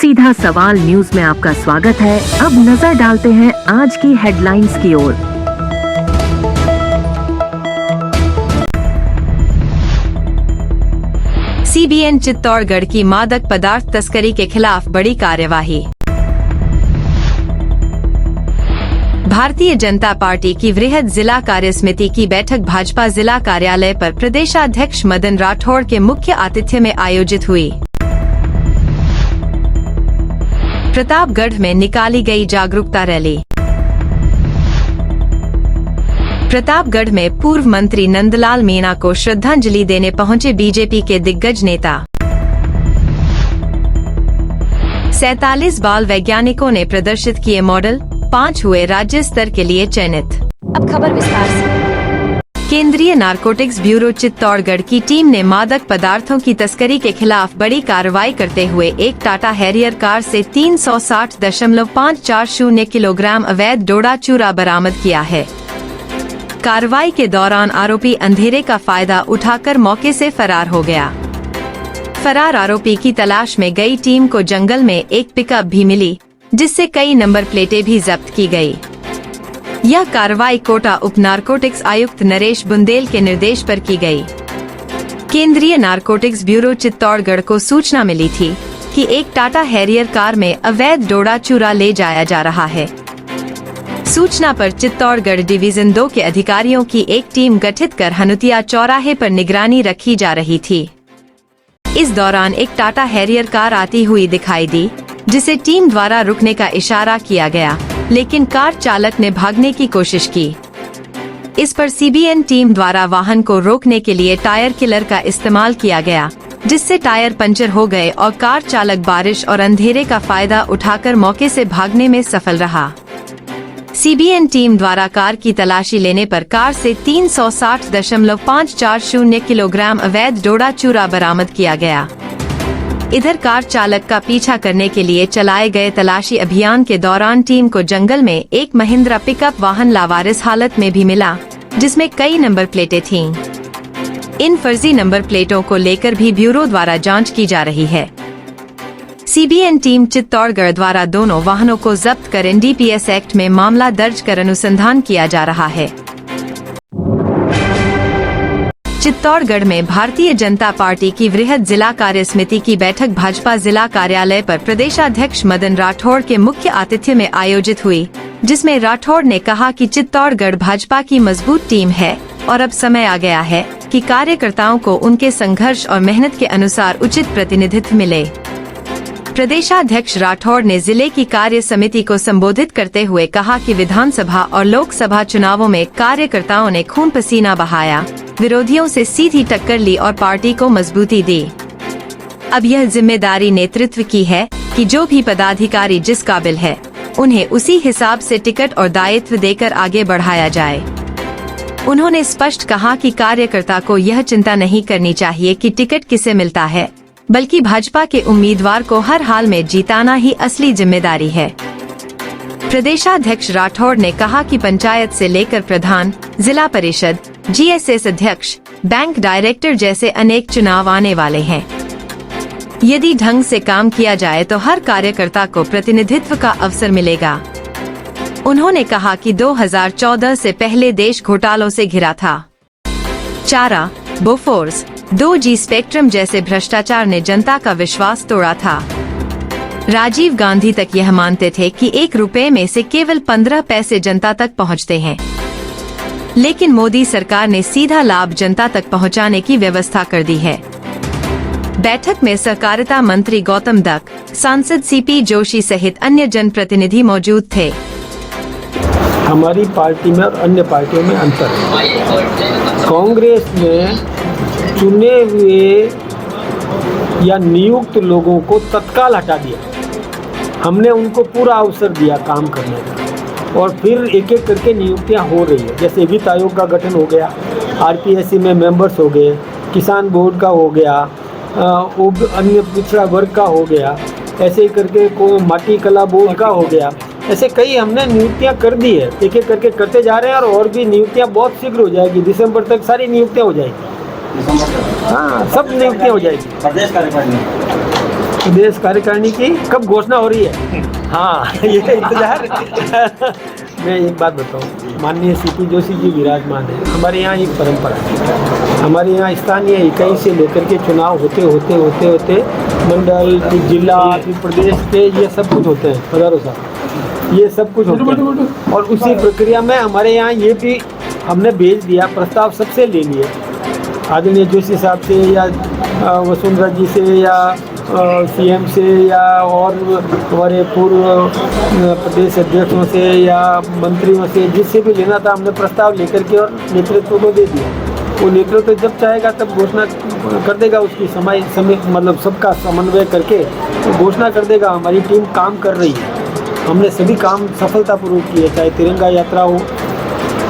सीधा सवाल न्यूज में आपका स्वागत है। अब नजर डालते हैं आज की हेडलाइंस की ओर। सीबीएन चित्तौड़गढ़ की मादक पदार्थ तस्करी के खिलाफ बड़ी कार्यवाही। भारतीय जनता पार्टी की वृहद जिला कार्यसमिति की बैठक भाजपा जिला कार्यालय पर प्रदेशाध्यक्ष मदन राठौड़ के मुख्य आतिथ्य में आयोजित हुई। प्रतापगढ़ में निकाली गई जागरूकता रैली। प्रतापगढ़ में पूर्व मंत्री नंदलाल मीणा को श्रद्धांजलि देने पहुंचे बीजेपी के दिग्गज नेता। 47 बाल वैज्ञानिकों ने प्रदर्शित किए मॉडल, 5 हुए राज्य स्तर के लिए चयनित। अब खबर विस्तार से। केंद्रीय नारकोटिक्स ब्यूरो चित्तौड़गढ़ की टीम ने मादक पदार्थों की तस्करी के खिलाफ बड़ी कार्रवाई करते हुए एक टाटा हैरियर कार से 360.540 किलोग्राम अवैध डोडा चूरा बरामद किया है। कार्रवाई के दौरान आरोपी अंधेरे का फायदा उठाकर मौके से फरार हो गया। फरार आरोपी की तलाश में गई टीम को जंगल में एक पिकअप भी मिली, जिससे कई नंबर प्लेटें भी जब्त की गई। यह कार्रवाई कोटा उप नारकोटिक्स आयुक्त नरेश बुंदेल के निर्देश पर की गई। केंद्रीय नारकोटिक्स ब्यूरो चित्तौड़गढ़ को सूचना मिली थी कि एक टाटा हैरियर कार में अवैध डोडा चूरा ले जाया जा रहा है। सूचना पर चित्तौड़गढ़ डिवीजन 2 के अधिकारियों की एक टीम गठित कर हनुतिया चौराहे पर निगरानी रखी जा रही थी। इस दौरान एक टाटा हैरियर कार आती हुई दिखाई दी, जिसे टीम द्वारा रुकने का इशारा किया गया, लेकिन कार चालक ने भागने की कोशिश की। इस पर सीबीएन टीम द्वारा वाहन को रोकने के लिए टायर किलर का इस्तेमाल किया गया, जिससे टायर पंचर हो गए और कार चालक बारिश और अंधेरे का फायदा उठाकर मौके से भागने में सफल रहा। सीबीएन टीम द्वारा कार की तलाशी लेने पर कार से 360.540 किलोग्राम अवैध डोडा चूरा बरामद किया गया। इधर कार चालक का पीछा करने के लिए चलाए गए तलाशी अभियान के दौरान टीम को जंगल में एक महिंद्रा पिकअप वाहन लावारिस हालत में भी मिला, जिसमें कई नंबर प्लेटें थीं। इन फर्जी नंबर प्लेटों को लेकर भी ब्यूरो द्वारा जांच की जा रही है। सीबीएन टीम चित्तौड़गढ़ द्वारा दोनों वाहनों को जब्त कर एनडीपीएस एक्ट में मामला दर्ज कर अनुसंधान किया जा रहा है। चित्तौड़गढ़ में भारतीय जनता पार्टी की वृहद जिला कार्यसमिति की बैठक भाजपा जिला कार्यालय पर प्रदेशाध्यक्ष मदन राठौड़ के मुख्य आतिथ्य में आयोजित हुई, जिसमें राठौड़ ने कहा कि चित्तौड़गढ़ भाजपा की मजबूत टीम है और अब समय आ गया है कि कार्यकर्ताओं को उनके संघर्ष और मेहनत के अनुसार उचित प्रतिनिधित्व मिले। प्रदेशाध्यक्ष राठौड़ ने जिले की कार्य समिति को संबोधित करते हुए कहा कि विधानसभा और लोकसभा चुनावों में कार्यकर्ताओं ने खून पसीना बहाया, विरोधियों से सीधी टक्कर ली और पार्टी को मजबूती दी। अब यह जिम्मेदारी नेतृत्व की है कि जो भी पदाधिकारी जिस काबिल है, उन्हें उसी हिसाब से टिकट और दायित्व देकर आगे बढ़ाया जाए। उन्होंने स्पष्ट कहा कि कार्यकर्ता को यह चिंता नहीं करनी चाहिए कि टिकट किसे मिलता है, बल्कि भाजपा के उम्मीदवार को हर हाल में जीताना ही असली जिम्मेदारी है। प्रदेशाध्यक्ष राठौड़ ने कहा कि पंचायत से लेकर प्रधान, जिला परिषद, जीएसएस अध्यक्ष, बैंक डायरेक्टर जैसे अनेक चुनाव आने वाले हैं। यदि ढंग से काम किया जाए तो हर कार्यकर्ता को प्रतिनिधित्व का अवसर मिलेगा। उन्होंने कहा कि 2014 से पहले देश घोटालों से घिरा था। चारा, बोफोर्स, 2G स्पेक्ट्रम जैसे भ्रष्टाचार ने जनता का विश्वास तोड़ा था। राजीव गांधी तक यह मानते थे कि 1 रुपए में से केवल 15 पैसे जनता तक पहुंचते हैं, लेकिन मोदी सरकार ने सीधा लाभ जनता तक पहुंचाने की व्यवस्था कर दी है। बैठक में सहकारिता मंत्री गौतम दत्त, सांसद सीपी जोशी सहित अन्य जनप्रतिनिधि मौजूद थे। हमारी पार्टी में और अन्य पार्टियों में अंतर है। कांग्रेस में चुने हुए या नियुक्त लोगों को तत्काल हटा दिया। हमने उनको पूरा अवसर दिया काम करने का, और फिर एक एक करके नियुक्तियां हो रही है। जैसे वित्त आयोग का गठन हो गया, आरपीएससी में मेंबर्स हो गए, किसान बोर्ड का हो गया, अन्य पिछड़ा वर्ग का हो गया, ऐसे ही करके कोई माटी कला बोर्ड का हो गया। ऐसे कई हमने नियुक्तियां कर दी है, एक एक करके करते जा रहे हैं, और भी नियुक्तियां बहुत शीघ्र हो जाएगी। दिसंबर तक सारी नियुक्तियां हो जाएगी। हाँ, सब नियुक्तियां हो जाएगी। प्रदेश कार्यकारिणी प्रदेश कार्यकारिणी की कब घोषणा हो रही है? हाँ, ये इंतजार। मैं एक बात बताऊँ, माननीय सीपी जोशी जी विराजमान है। हमारे यहाँ एक परंपरा है, हमारे यहाँ स्थानीय इकाई से लेकर के चुनाव होते मंडल, फिर जिला, फिर प्रदेश के, ये सब कुछ होते हैं। हजारों साहब ये सब कुछ होते हैं। और उसी प्रक्रिया में हमारे यहाँ ये भी हमने भेज दिया, प्रस्ताव सबसे ले लिए, आदरणीय जोशी साहब से या वसुंधरा जी से या सीएम से या और हमारे पूर्व प्रदेश अध्यक्षों से या मंत्रियों से, जिससे भी लेना था हमने प्रस्ताव लेकर के और नेतृत्व को दे दिया। वो नेतृत्व जब चाहेगा तब घोषणा कर देगा, उसकी समय मतलब सबका समन्वय करके घोषणा कर देगा। हमारी टीम काम कर रही है, हमने सभी काम सफलतापूर्वक किए, चाहे तिरंगा यात्रा हो,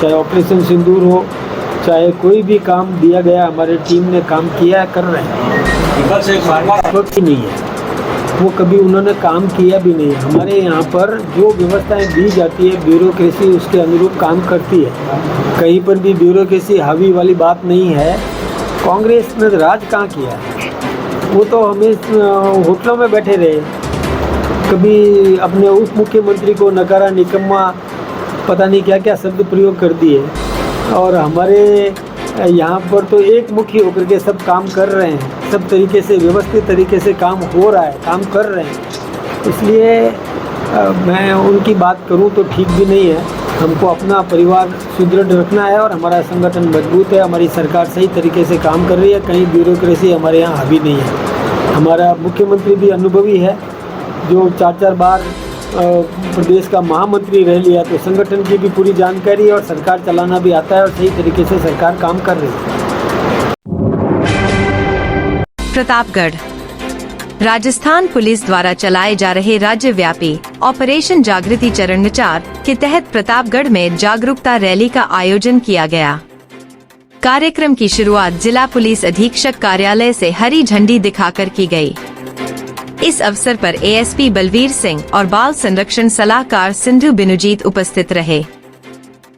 चाहे ऑपरेशन सिंदूर हो, चाहे कोई भी काम दिया गया, हमारी टीम ने काम किया, कर रहे हैं। वक्त ही नहीं है, वो कभी उन्होंने काम किया भी नहीं। हमारे यहाँ पर जो व्यवस्थाएं दी जाती है, ब्यूरोक्रेसी उसके अनुरूप काम करती है। कहीं पर भी ब्यूरोक्रेसी हावी वाली बात नहीं है। कांग्रेस ने राज कहाँ किया है? वो तो हमें होटलों में बैठे रहे, कभी अपने उप मुख्यमंत्री को नकारा, निकम्मा, पता नहीं क्या क्या शब्द प्रयोग कर दिए। और हमारे यहाँ पर तो एक मुखी होकर के सब काम कर रहे हैं, सब तरीके से व्यवस्थित तरीके से काम हो रहा है, काम कर रहे हैं। इसलिए मैं उनकी बात करूं तो ठीक भी नहीं है। हमको अपना परिवार सुदृढ़ रखना है और हमारा संगठन मजबूत है, हमारी सरकार सही तरीके से काम कर रही है, कहीं ब्यूरोक्रेसी हमारे यहाँ हावी नहीं है। हमारा मुख्यमंत्री भी अनुभवी है, जो 4-4 बार प्रदेश का महामंत्री रह लिया, तो संगठन की भी पूरी जानकारी और सरकार चलाना भी आता है और सही तरीके से सरकार काम कर रही है। प्रतापगढ़ राजस्थान पुलिस द्वारा चलाए जा रहे राज्यव्यापी ऑपरेशन जागृति चरण 4 के तहत प्रतापगढ़ में जागरूकता रैली का आयोजन किया गया। कार्यक्रम की शुरुआत जिला पुलिस अधीक्षक कार्यालय से हरी झंडी दिखाकर की गई। इस अवसर पर एएसपी बलवीर सिंह और बाल संरक्षण सलाहकार सिंधु बिनुजीत उपस्थित रहे।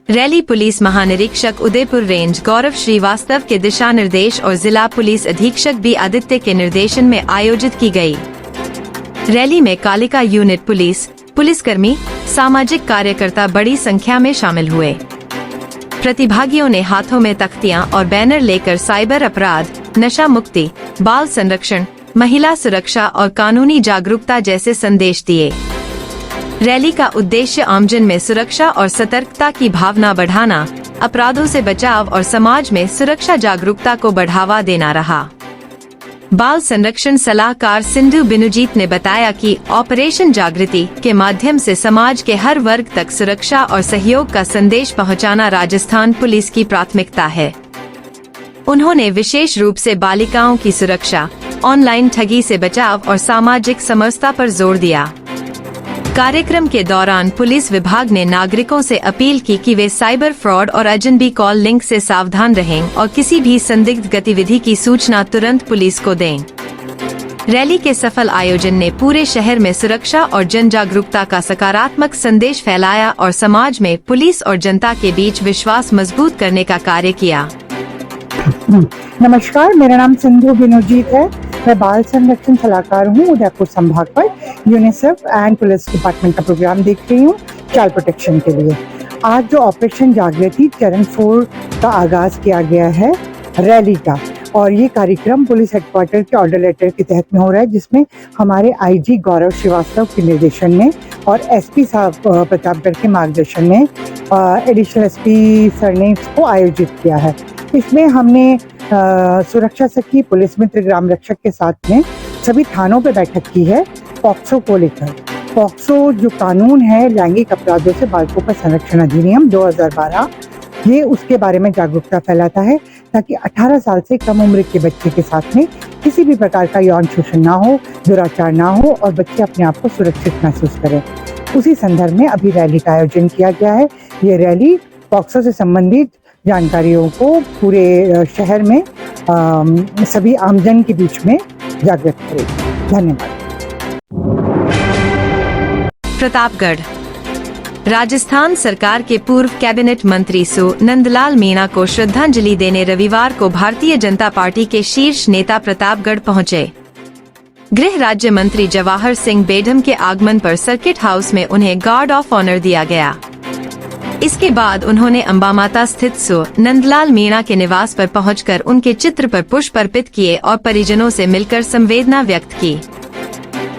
रैली पुलिस महानिरीक्षक उदयपुर रेंज गौरव श्रीवास्तव के दिशा निर्देश और जिला पुलिस अधीक्षक बी आदित्य के निर्देशन में आयोजित की गई। रैली में कालिका यूनिट पुलिसकर्मी, सामाजिक कार्यकर्ता बड़ी संख्या में शामिल हुए। प्रतिभागियों ने हाथों में तख्तियां और बैनर लेकर साइबर अपराध, नशा मुक्ति, बाल संरक्षण, महिला सुरक्षा और कानूनी जागरूकता जैसे संदेश दिए। रैली का उद्देश्य आमजन में सुरक्षा और सतर्कता की भावना बढ़ाना, अपराधों से बचाव और समाज में सुरक्षा जागरूकता को बढ़ावा देना रहा। बाल संरक्षण सलाहकार सिंधु बिनुजीत ने बताया कि ऑपरेशन जागृति के माध्यम से समाज के हर वर्ग तक सुरक्षा और सहयोग का संदेश पहुंचाना राजस्थान पुलिस की प्राथमिकता है। उन्होंने विशेष रूप से बालिकाओं की सुरक्षा, ऑनलाइन ठगी से बचाव और सामाजिक समरसता पर जोर दिया। कार्यक्रम के दौरान पुलिस विभाग ने नागरिकों से अपील की कि वे साइबर फ्रॉड और अजनबी कॉल लिंक से सावधान रहें और किसी भी संदिग्ध गतिविधि की सूचना तुरंत पुलिस को दें। रैली के सफल आयोजन ने पूरे शहर में सुरक्षा और जन जागरूकता का सकारात्मक संदेश फैलाया और समाज में पुलिस और जनता के बीच विश्वास मजबूत करने का कार्य किया। नमस्कार, मेरा नाम सिंधु बिनुजीत है। मैं बाल संरक्षण सलाहकार हूँ उदयपुर संभाग पर। यूनिसेफ एंड पुलिस डिपार्टमेंट का प्रोग्राम देख रही हूँ चाइल्ड प्रोटेक्शन के लिए। आज जो ऑपरेशन जागृति चरण 4 का आगाज किया गया है रैली का, और ये कार्यक्रम पुलिस हेडक्वार्टर के ऑर्डर लेटर के तहत में हो रहा है, जिसमें हमारे आईजी गौरव श्रीवास्तव के निर्देशन में और एसपी साहब प्रतापगढ़ के मार्गदर्शन में एडिशनल एसपी सर ने इसको आयोजित किया है। इसमें हमने सुरक्षा सखी, पुलिस मित्र, ग्राम रक्षक के साथ में सभी थानों पे बैठक की है। पॉक्सो को लेकर, पॉक्सो जो कानून है लैंगिक अपराधों से बालकों पर संरक्षण अधिनियम 2012, ये उसके बारे में जागरूकता फैलाता है ताकि 18 साल से कम उम्र के बच्चे के साथ में किसी भी प्रकार का यौन शोषण ना हो, दुराचार ना हो और बच्चे अपने आप को सुरक्षित महसूस करें। उसी संदर्भ में अभी रैली का आयोजन किया गया है। ये रैली पॉक्सो से संबंधित जानकारियों को पूरे शहर में सभी आमजन के बीच में जागृत करेगी। धन्यवाद। प्रतापगढ़ राजस्थान सरकार के पूर्व कैबिनेट मंत्री सु नंदलाल मीणा को श्रद्धांजलि देने रविवार को भारतीय जनता पार्टी के शीर्ष नेता प्रतापगढ़ पहुंचे। गृह राज्य मंत्री जवाहर सिंह बेढम के आगमन पर सर्किट हाउस में उन्हें गार्ड ऑफ ऑनर दिया गया। इसके बाद उन्होंने अंबामाता स्थित सो नंदलाल मीणा के निवास पर पहुंचकर उनके चित्र पर पुष्प अर्पित किए और परिजनों से मिलकर संवेदना व्यक्त की।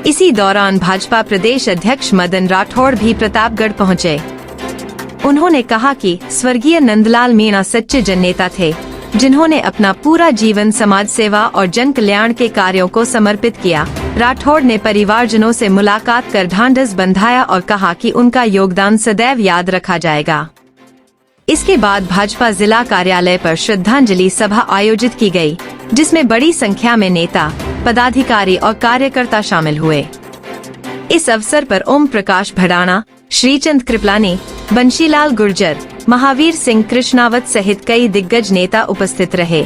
इसी दौरान भाजपा प्रदेश अध्यक्ष मदन राठौड़ भी प्रतापगढ़ पहुंचे। उन्होंने कहा कि स्वर्गीय नंदलाल मीणा सच्चे जननेता थे, जिन्होंने अपना पूरा जीवन समाज सेवा और जन कल्याण के कार्यों को समर्पित किया। राठौड़ ने परिवारजनों से मुलाकात कर ढांढस बंधाया और कहा कि उनका योगदान सदैव याद रखा जाएगा। इसके बाद भाजपा जिला कार्यालय पर श्रद्धांजलि सभा आयोजित की गई, जिसमें बड़ी संख्या में नेता, पदाधिकारी और कार्यकर्ता शामिल हुए। इस अवसर पर ओम प्रकाश भड़ाना, श्रीचंद कृपलानी, बंशीलाल गुर्जर, महावीर सिंह कृष्णावत सहित कई दिग्गज नेता उपस्थित रहे।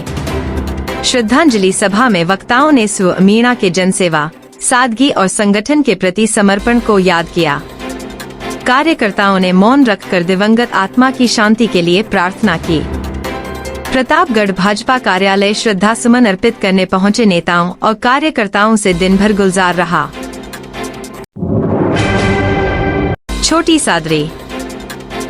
श्रद्धांजलि सभा में वक्ताओं ने स्व मीणा के जनसेवा, सादगी और संगठन के प्रति समर्पण को याद किया। कार्यकर्ताओं ने मौन रखकर दिवंगत आत्मा की शांति के लिए प्रार्थना की। प्रतापगढ़ भाजपा कार्यालय श्रद्धा सुमन अर्पित करने पहुंचे नेताओं और कार्यकर्ताओं से दिन भर गुलजार रहा। छोटी सादरी।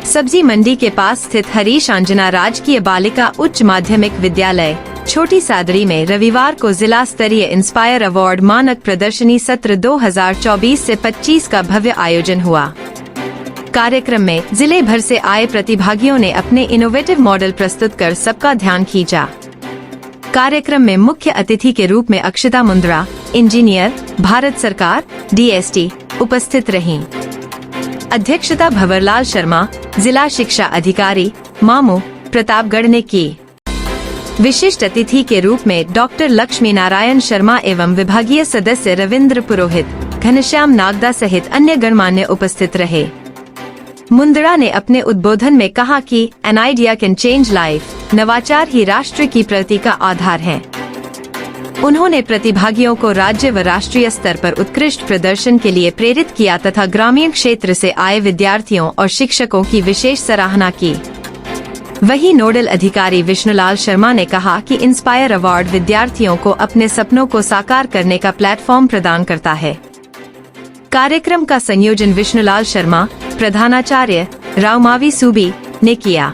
सब्जी मंडी के पास स्थित हरीश आंजना राजकीय बालिका उच्च माध्यमिक विद्यालय छोटी सादरी में रविवार को जिला स्तरीय इंस्पायर अवार्ड मानक प्रदर्शनी सत्र 2024 से 25 का भव्य आयोजन हुआ। कार्यक्रम में जिले भर से आए प्रतिभागियों ने अपने इनोवेटिव मॉडल प्रस्तुत कर सबका ध्यान खींचा। कार्यक्रम में मुख्य अतिथि के रूप में अक्षता मुंद्रा, इंजीनियर, भारत सरकार, DST उपस्थित रहीं। अध्यक्षता भंवरलाल शर्मा, जिला शिक्षा अधिकारी, मामू, प्रतापगढ़ ने की। विशिष्ट अतिथि के रूप में डॉक्टर लक्ष्मी नारायण शर्मा एवं विभागीय सदस्य रविंद्र पुरोहित, घनश्याम नागदा सहित अन्य गणमान्य उपस्थित रहे। मुंद्रा ने अपने उद्बोधन में कहा कि an idea can change life, नवाचार ही राष्ट्र की प्रगति का आधार है। उन्होंने प्रतिभागियों को राज्य व राष्ट्रीय स्तर पर उत्कृष्ट प्रदर्शन के लिए प्रेरित किया तथा ग्रामीण क्षेत्र से आए विद्यार्थियों और शिक्षकों की विशेष सराहना की। वहीं नोडल अधिकारी विष्णुलाल शर्मा ने कहा कि इंस्पायर अवार्ड विद्यार्थियों को अपने सपनों को साकार करने का प्लेटफॉर्म प्रदान करता है। कार्यक्रम का संयोजन विष्णुलाल शर्मा, प्रधानाचार्य रावमावी सूबी ने किया।